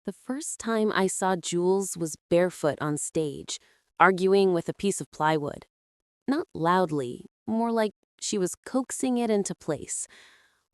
The first time I saw Jules was barefoot on stage, arguing with a piece of plywood. Not loudly, more like she was coaxing it into place.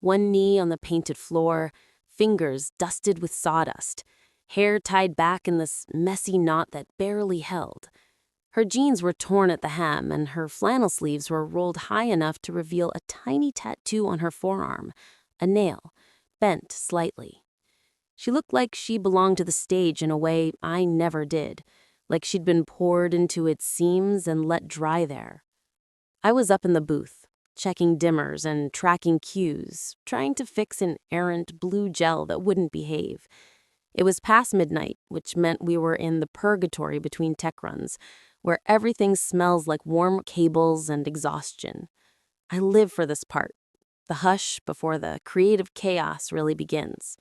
One knee on the painted floor, fingers dusted with sawdust, hair tied back in this messy knot that barely held. Her jeans were torn at the hem, and her flannel sleeves were rolled high enough to reveal a tiny tattoo on her forearm, a nail, bent slightly. She looked like she belonged to the stage in a way I never did, like she'd been poured into its seams and let dry there. I was up in the booth, checking dimmers and tracking cues, trying to fix an errant blue gel that wouldn't behave. It was past midnight, which meant we were in the purgatory between tech runs, where everything smells like warm cables and exhaustion. I live for this part, the hush before the creative chaos really begins.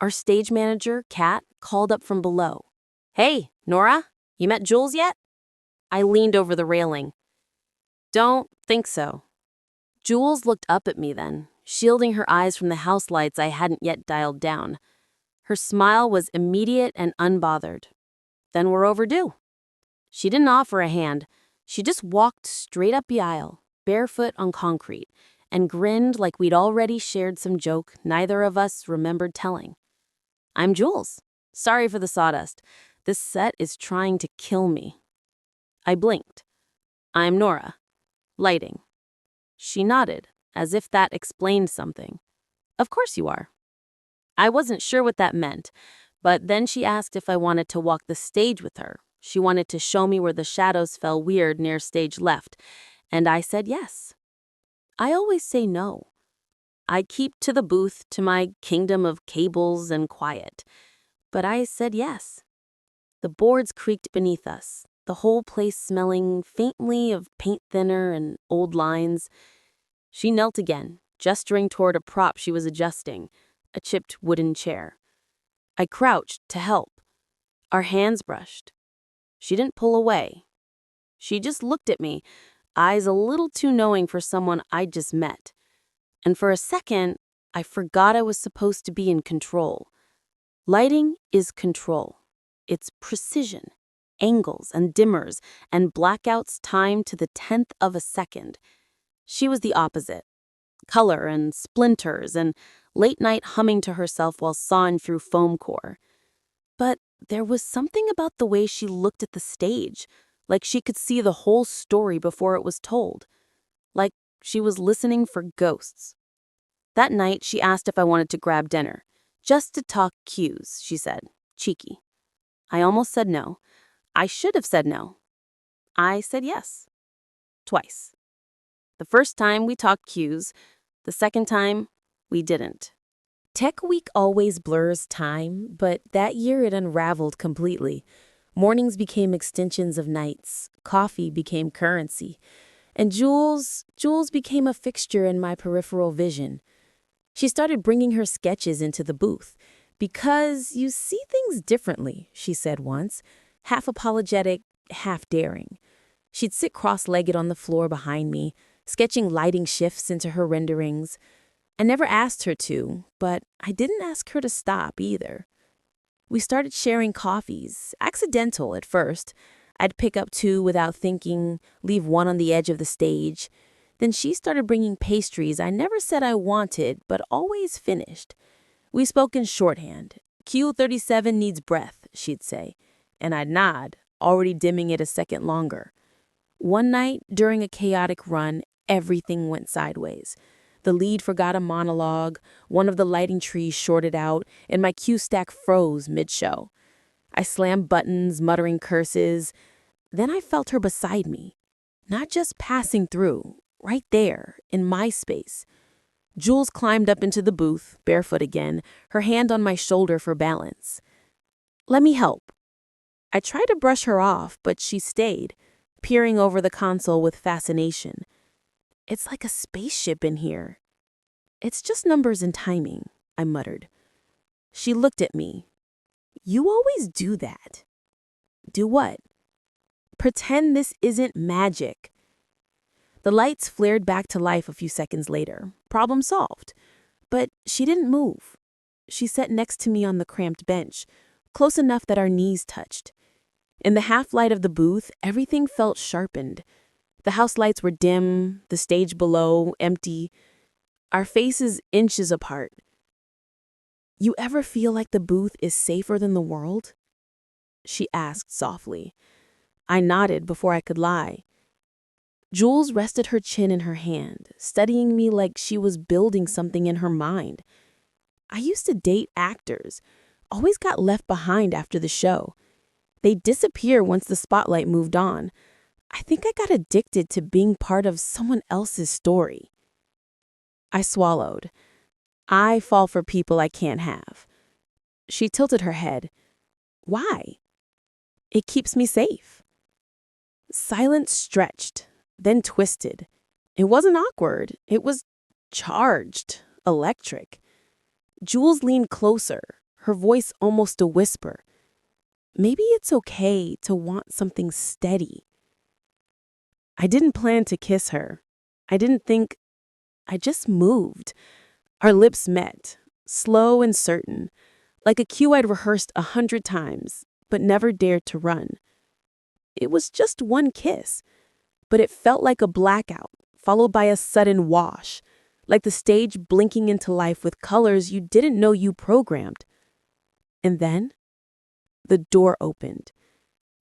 Our stage manager, Kat, called up from below. "Hey, Nora, you met Jules yet?" I leaned over the railing. "Don't think so." Jules looked up at me then, shielding her eyes from the house lights I hadn't yet dialed down. Her smile was immediate and unbothered. "Then we're overdue." She didn't offer a hand. She just walked straight up the aisle, barefoot on concrete, and grinned like we'd already shared some joke neither of us remembered telling. "I'm Jules. Sorry for the sawdust. This set is trying to kill me." I blinked. "I'm Nora. Lighting." She nodded, as if that explained something. "Of course you are." I wasn't sure what that meant, but then she asked if I wanted to walk the stage with her. She wanted to show me where the shadows fell weird near stage left, and I said yes. I always say no. I keep to the booth, to my kingdom of cables and quiet. But I said yes. The boards creaked beneath us, the whole place smelling faintly of paint thinner and old lines. She knelt again, gesturing toward a prop she was adjusting, a chipped wooden chair. I crouched to help. Our hands brushed. She didn't pull away. She just looked at me, eyes a little too knowing for someone I'd just met. And for a second, I forgot I was supposed to be in control. Lighting is control. It's precision, angles and dimmers, and blackouts timed to the 10th of a second. She was the opposite. Color and splinters and late night humming to herself while sawing through foam core. But there was something about the way she looked at the stage, like she could see the whole story before it was told. Like she was listening for ghosts. That night, she asked if I wanted to grab dinner. Just to talk cues, she said. Cheeky. I almost said no. I should have said no. I said yes. Twice. The first time we talked cues. The second time, we didn't. Tech Week always blurs time, but that year it unraveled completely. Mornings became extensions of nights. Coffee became currency. And Jules became a fixture in my peripheral vision. She started bringing her sketches into the booth. "Because you see things differently," she said once, half apologetic, half daring. She'd sit cross-legged on the floor behind me, sketching lighting shifts into her renderings. I never asked her to, but I didn't ask her to stop either. We started sharing coffees, accidental at first. I'd pick up two without thinking, leave one on the edge of the stage. Then she started bringing pastries I never said I wanted, but always finished. We spoke in shorthand. "Q37 needs breath," she'd say, and I'd nod, already dimming it a second longer. One night, during a chaotic run, everything went sideways. The lead forgot a monologue, one of the lighting trees shorted out, and my cue stack froze mid-show. I slammed buttons, muttering curses. Then I felt her beside me, not just passing through, right there, in my space. Jules climbed up into the booth, barefoot again, her hand on my shoulder for balance. "Let me help." I tried to brush her off, but she stayed, peering over the console with fascination. "It's like a spaceship in here." "It's just numbers and timing," I muttered. She looked at me. "You always do that." "Do what?" "Pretend this isn't magic." The lights flared back to life a few seconds later. Problem solved. But she didn't move. She sat next to me on the cramped bench, close enough that our knees touched. In the half-light of the booth, everything felt sharpened. The house lights were dim, the stage below empty, our faces inches apart. "You ever feel like the booth is safer than the world?" she asked softly. I nodded before I could lie. Jules rested her chin in her hand, studying me like she was building something in her mind. I used to date actors, always got left behind after the show. They'd disappear once the spotlight moved on. I think I got addicted to being part of someone else's story. I swallowed. I fall for people I can't have. She tilted her head. Why? It keeps me safe. Silence stretched, then twisted. It wasn't awkward. It was charged, electric. Jules leaned closer, her voice almost a whisper. Maybe it's okay to want something steady. I didn't plan to kiss her. I didn't think. I just moved. Our lips met, slow and certain, like a cue I'd rehearsed 100 times, but never dared to run. It was just one kiss, but it felt like a blackout, followed by a sudden wash, like the stage blinking into life with colors you didn't know you programmed. And then, the door opened.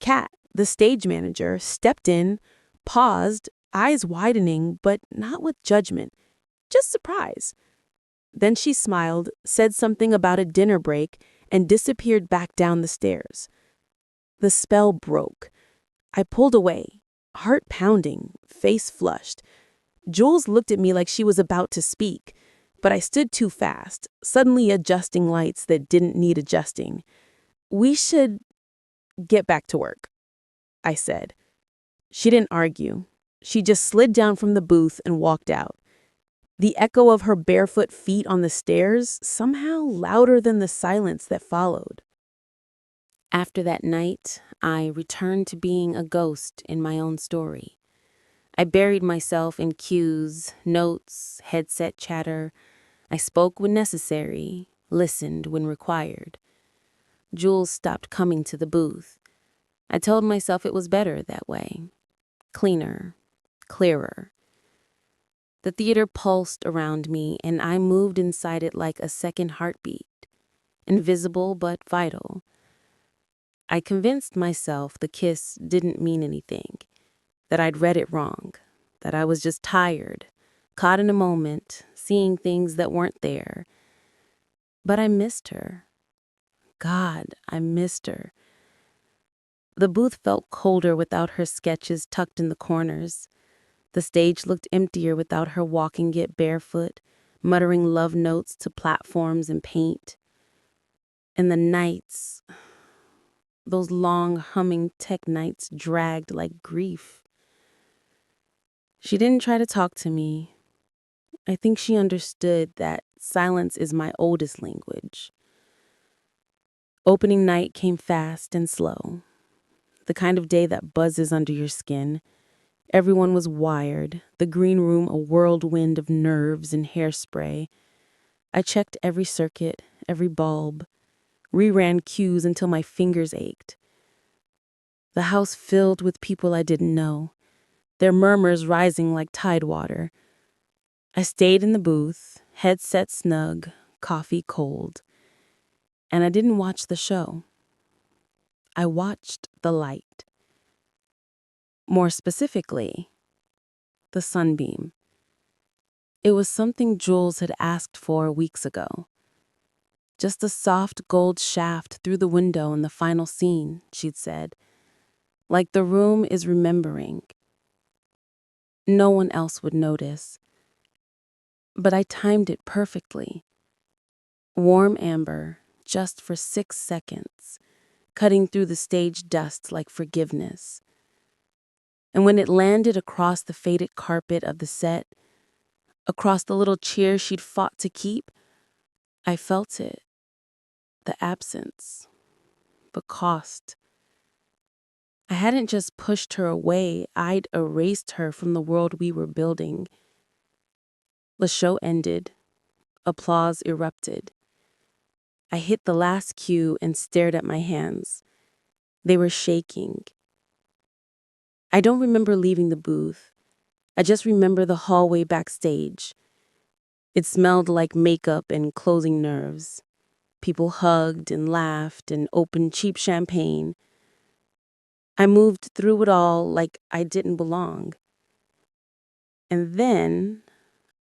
Kat, the stage manager, stepped in, paused, eyes widening, but not with judgment, just surprise. Then she smiled, said something about a dinner break, and disappeared back down the stairs. The spell broke. I pulled away, heart pounding, face flushed. Jules looked at me like she was about to speak, but I stood too fast, suddenly adjusting lights that didn't need adjusting. "We should get back to work," I said. She didn't argue. She just slid down from the booth and walked out. The echo of her barefoot feet on the stairs somehow louder than the silence that followed. After that night, I returned to being a ghost in my own story. I buried myself in cues, notes, headset chatter. I spoke when necessary, listened when required. Jules stopped coming to the booth. I told myself it was better that way. Cleaner, clearer. The theater pulsed around me, and I moved inside it like a second heartbeat, invisible but vital. I convinced myself the kiss didn't mean anything, that I'd read it wrong, that I was just tired, caught in a moment, seeing things that weren't there. But I missed her. God, I missed her. The booth felt colder without her sketches tucked in the corners. The stage looked emptier without her walking it barefoot, muttering love notes to platforms and paint. And the nights, those long humming tech nights, dragged like grief. She didn't try to talk to me. I think she understood that silence is my oldest language. Opening night came fast and slow, the kind of day that buzzes under your skin. Everyone was wired, the green room a whirlwind of nerves and hairspray. I checked every circuit, every bulb, reran cues until my fingers ached. The house filled with people I didn't know, their murmurs rising like tidewater. I stayed in the booth, headset snug, coffee cold. And I didn't watch the show. I watched the light. More specifically, the sunbeam. It was something Jules had asked for weeks ago. Just a soft gold shaft through the window in the final scene, she'd said. Like the room is remembering. No one else would notice. But I timed it perfectly. Warm amber, just for 6 seconds, cutting through the stage dust like forgiveness. And when it landed across the faded carpet of the set, across the little chair she'd fought to keep, I felt it. The absence. The cost. I hadn't just pushed her away, I'd erased her from the world we were building. The show ended. Applause erupted. I hit the last cue and stared at my hands. They were shaking. I don't remember leaving the booth. I just remember the hallway backstage. It smelled like makeup and closing nerves. People hugged and laughed and opened cheap champagne. I moved through it all like I didn't belong. And then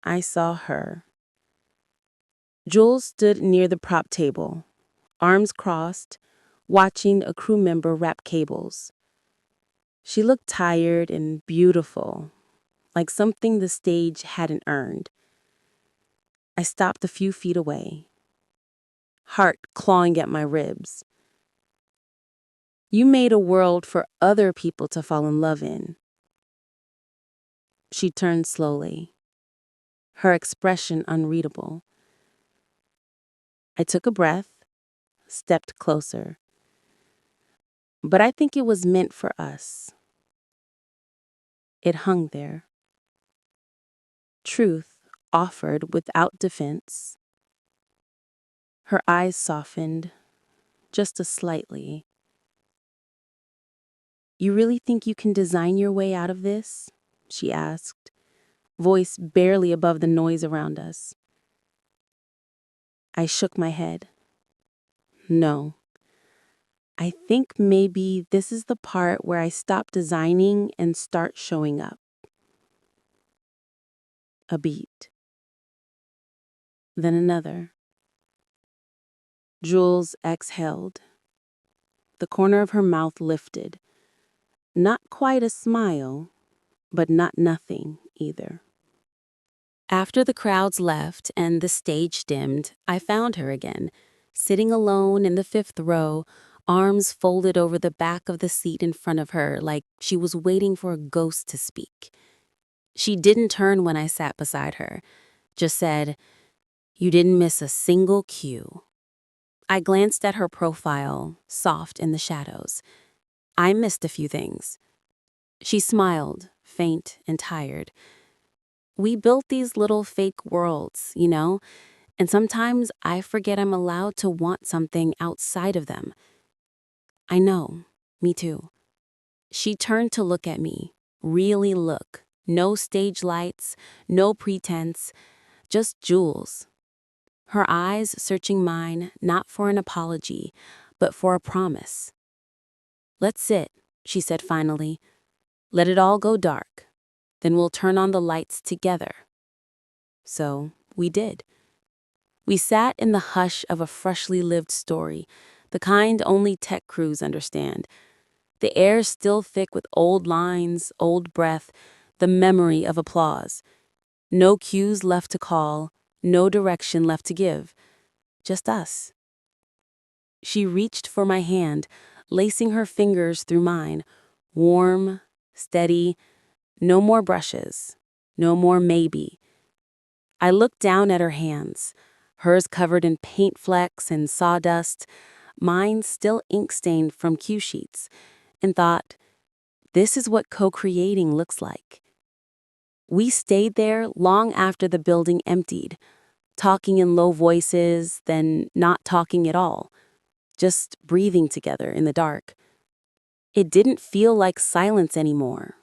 I saw her. Jules stood near the prop table, arms crossed, watching a crew member wrap cables. She looked tired and beautiful, like something the stage hadn't earned. I stopped a few feet away, heart clawing at my ribs. You made a world for other people to fall in love in. She turned slowly, her expression unreadable. I took a breath, stepped closer. But I think it was meant for us. It hung there. Truth offered without defense. Her eyes softened, just a slightly. You really think you can design your way out of this? She asked, voice barely above the noise around us. I shook my head. No. I think maybe this is the part where I stop designing and start showing up. A beat. Then another. Jules exhaled. The corner of her mouth lifted. Not quite a smile, but not nothing either. After the crowds left and the stage dimmed, I found her again, sitting alone in the 5th row, arms folded over the back of the seat in front of her like she was waiting for a ghost to speak. She didn't turn when I sat beside her, just said, "You didn't miss a single cue." I glanced at her profile, soft in the shadows. I missed a few things. She smiled, faint and tired. We built these little fake worlds, and sometimes I forget I'm allowed to want something outside of them. I know, me too. She turned to look at me, really look. No stage lights, no pretense, just Jules. Her eyes searching mine, not for an apology, but for a promise. "Let's sit," she said finally. "Let it all go dark. Then we'll turn on the lights together." So we did. We sat in the hush of a freshly lived story, the kind only tech crews understand. The air still thick with old lines, old breath, the memory of applause. No cues left to call, no direction left to give. Just us. She reached for my hand, lacing her fingers through mine, warm, steady, no more brushes, no more maybe. I looked down at her hands, hers covered in paint flecks and sawdust, mine still ink-stained from cue sheets, and thought, this is what co-creating looks like. We stayed there long after the building emptied, talking in low voices, then not talking at all, just breathing together in the dark. It didn't feel like silence anymore.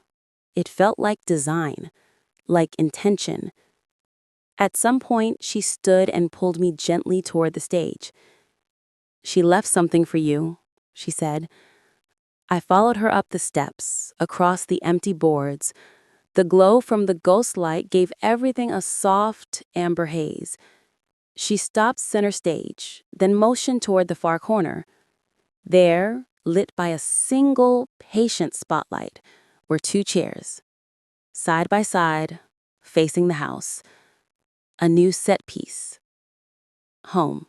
It felt like design, like intention. At some point, she stood and pulled me gently toward the stage. "She left something for you," she said. I followed her up the steps, across the empty boards. The glow from the ghost light gave everything a soft, amber haze. She stopped center stage, then motioned toward the far corner. There, lit by a single, patient spotlight, were 2 chairs, side by side, facing the house. A new set piece. Home.